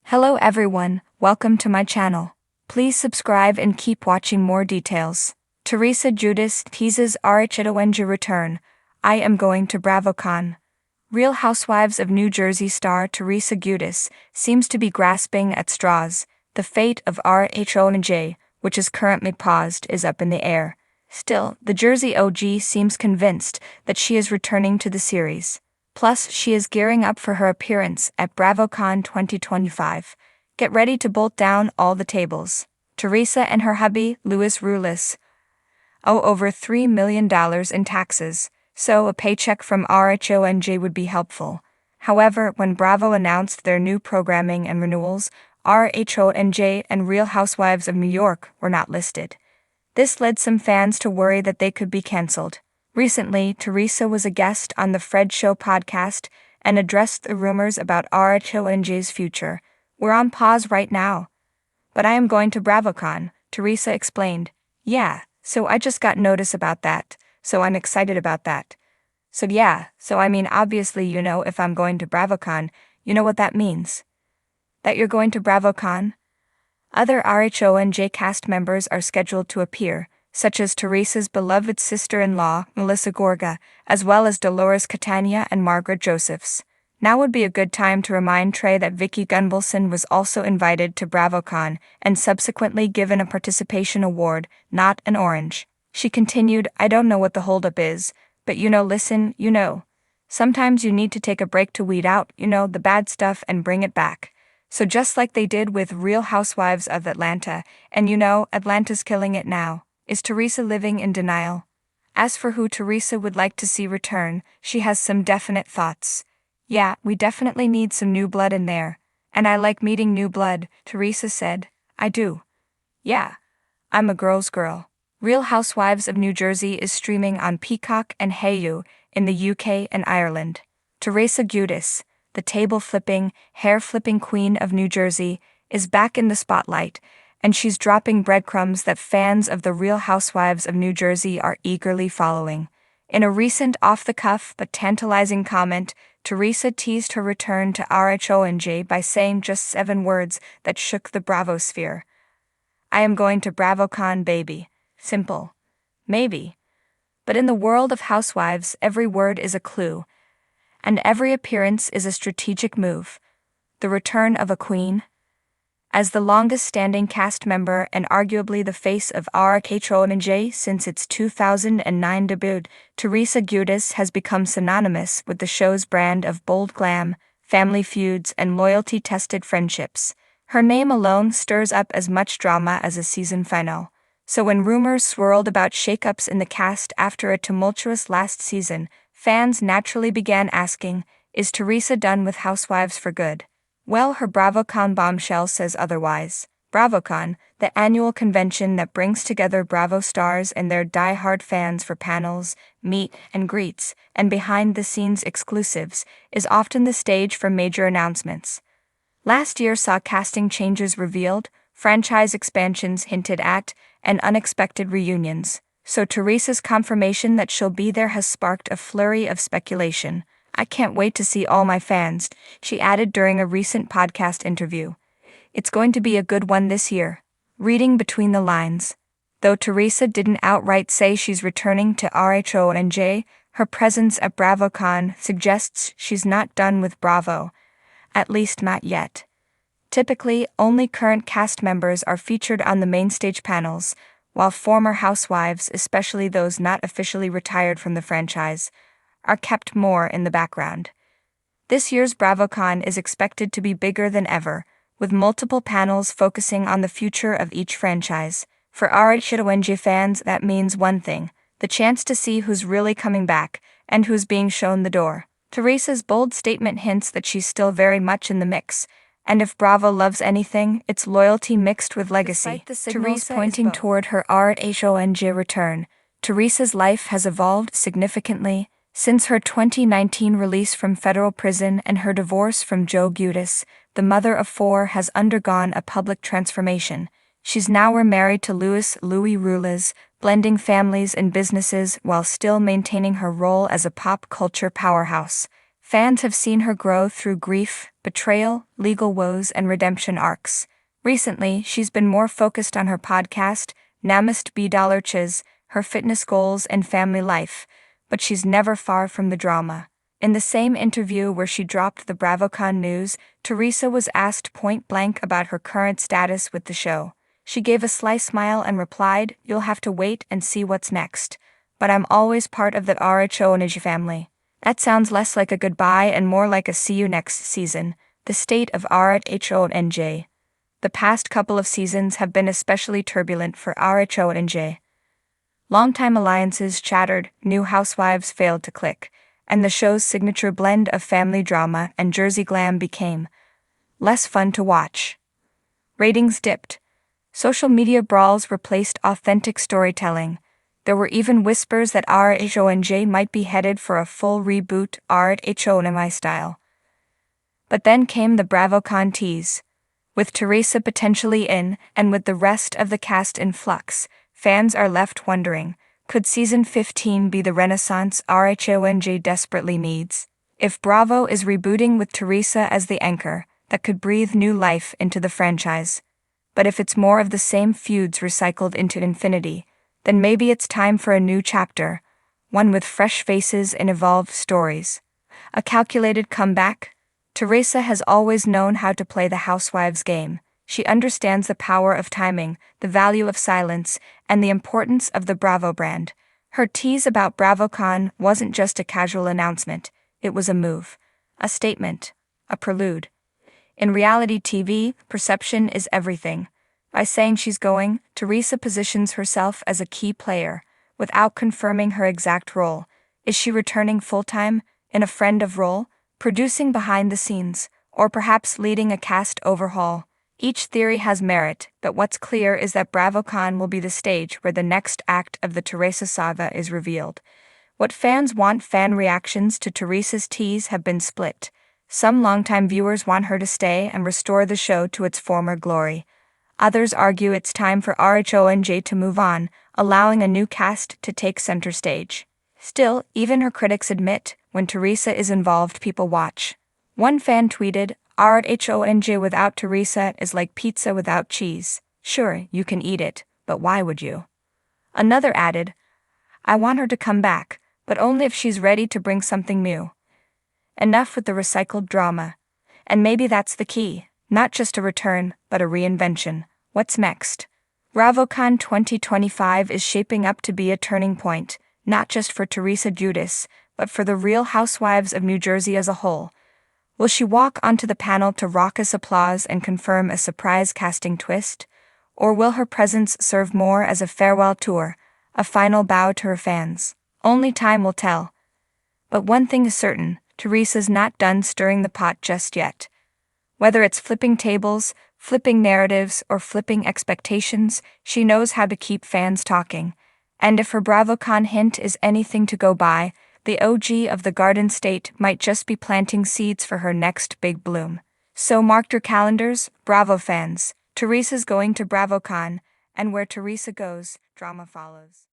Hello everyone, welcome to my channel. Please subscribe and keep watching more details. Teresa Giudice teases RHONJ return. I am going to BravoCon. Real Housewives of New Jersey star Teresa Giudice seems to be grasping at straws. The fate of RHONJ, which is currently paused, is up in the air. Still, the Jersey OG seems convinced that she is returning to the series. Plus, she is gearing up for her appearance at BravoCon 2025. Get ready to bolt down all the tables. Teresa and her hubby, Louis Rulis, owe over $3 million in taxes, so a paycheck from RHONJ would be helpful. However, when Bravo announced their new programming and renewals, RHONJ and Real Housewives of New York were not listed. This led some fans to worry that they could be cancelled. Recently, Teresa was a guest on the Fred Show podcast and addressed the rumors about RHONJ's future. We're on pause right now. But I am going to BravoCon, Teresa explained. Yeah, so I just got notice about that, so I'm excited about that. So obviously if I'm going to BravoCon, you know what that means. That you're going to BravoCon? Other RHONJ cast members are scheduled to appear, such as Teresa's beloved sister-in-law, Melissa Gorga, as well as Dolores Catania and Margaret Josephs. Now would be a good time to remind Trey that Vicky Gunvalson was also invited to BravoCon and subsequently given a participation award, not an orange. She continued, I don't know what the holdup is, but listen. Sometimes you need to take a break to weed out, the bad stuff and bring it back. So just like they did with Real Housewives of Atlanta, and Atlanta's killing it now. Is Teresa living in denial? As for who Teresa would like to see return, she has some definite thoughts. Yeah, we definitely need some new blood in there. And I like meeting new blood, Teresa said. I do. Yeah. I'm a girl's girl. Real Housewives of New Jersey is streaming on Peacock and Hayu in the UK and Ireland. Teresa Giudice, the table-flipping, hair-flipping queen of New Jersey, is back in the spotlight, and she's dropping breadcrumbs that fans of the Real Housewives of New Jersey are eagerly following. In a recent off-the-cuff but tantalizing comment, Teresa teased her return to RHONJ by saying just 7 words that shook the Bravo sphere. I am going to BravoCon, baby. Simple. Maybe. But in the world of housewives, every word is a clue, and every appearance is a strategic move. The return of a queen. As the longest-standing cast member and arguably the face of RHONJ since its 2009 debut, Teresa Giudice has become synonymous with the show's brand of bold glam, family feuds, and loyalty-tested friendships. Her name alone stirs up as much drama as a season finale. So when rumors swirled about shakeups in the cast after a tumultuous last season, fans naturally began asking, is Teresa done with Housewives for good? Well, her BravoCon bombshell says otherwise. BravoCon, the annual convention that brings together Bravo stars and their die-hard fans for panels, meet and greets, and behind-the-scenes exclusives, is often the stage for major announcements. Last year saw casting changes revealed, franchise expansions hinted at, and unexpected reunions. So Teresa's confirmation that she'll be there has sparked a flurry of speculation. I can't wait to see all my fans, she added during a recent podcast interview. It's going to be a good one this year. Reading between the lines. Though Teresa didn't outright say she's returning to RHONJ, her presence at BravoCon suggests she's not done with Bravo. At least not yet. Typically, only current cast members are featured on the main stage panels, while former housewives, especially those not officially retired from the franchise, are kept more in the background. This year's BravoCon is expected to be bigger than ever, with multiple panels focusing on the future of each franchise. For RHONJ fans, that means one thing: the chance to see who's really coming back and who's being shown the door. Teresa's bold statement hints that she's still very much in the mix, and if Bravo loves anything, it's loyalty mixed with legacy. Teresa pointing toward her RHONJ return. Teresa's life has evolved significantly since her 2019 release from federal prison and her divorce from Joe Giudice. The mother of 4 has undergone a public transformation. She's now remarried to Louis Rulis, blending families and businesses while still maintaining her role as a pop culture powerhouse. Fans have seen her grow through grief, betrayal, legal woes, and redemption arcs. Recently, she's been more focused on her podcast, Namaste B$, her fitness goals, and family life, but she's never far from the drama. In the same interview where she dropped the BravoCon news, Teresa was asked point-blank about her current status with the show. She gave a sly smile and replied, "You'll have to wait and see what's next. But I'm always part of the RHONJ family." That sounds less like a goodbye and more like a see you next season. The state of RHONJ. The past couple of seasons have been especially turbulent for RHONJ. Longtime alliances shattered, new housewives failed to click, and the show's signature blend of family drama and Jersey glam became less fun to watch. Ratings dipped. Social media brawls replaced authentic storytelling. There were even whispers that RHONJ might be headed for a full reboot RHONJ style. But then came the BravoCon tease. With Teresa potentially in, and with the rest of the cast in flux, fans are left wondering, could season 15 be the renaissance RHONJ desperately needs? If Bravo is rebooting with Teresa as the anchor, that could breathe new life into the franchise. But if it's more of the same feuds recycled into infinity, then maybe it's time for a new chapter, one with fresh faces and evolved stories. A calculated comeback? Teresa has always known how to play the housewives game. She understands the power of timing, the value of silence, and the importance of the Bravo brand. Her tease about BravoCon wasn't just a casual announcement, it was a move, a statement, a prelude. In reality TV, perception is everything. By saying she's going, Teresa positions herself as a key player, without confirming her exact role. Is she returning full-time, in a friend of role, producing behind the scenes, or perhaps leading a cast overhaul? Each theory has merit, but what's clear is that BravoCon will be the stage where the next act of the Teresa saga is revealed. What fans want. Fan reactions to Teresa's tease have been split. Some longtime viewers want her to stay and restore the show to its former glory. Others argue it's time for RHONJ to move on, allowing a new cast to take center stage. Still, even her critics admit, when Teresa is involved, people watch. One fan tweeted, "RHONJ without Teresa is like pizza without cheese. Sure, you can eat it, but why would you?" Another added, "I want her to come back, but only if she's ready to bring something new." Enough with the recycled drama. And maybe that's the key, not just a return, but a reinvention. What's next? BravoCon 2025 is shaping up to be a turning point, not just for Teresa Giudice, but for the Real Housewives of New Jersey as a whole. Will she walk onto the panel to raucous applause and confirm a surprise casting twist? Or will her presence serve more as a farewell tour, a final bow to her fans? Only time will tell. But one thing is certain, Teresa's not done stirring the pot just yet. Whether it's flipping tables, flipping narratives, or flipping expectations, she knows how to keep fans talking. And if her BravoCon hint is anything to go by, the OG of the Garden State might just be planting seeds for her next big bloom. So mark your calendars, Bravo fans. Teresa's going to BravoCon, and where Teresa goes, drama follows.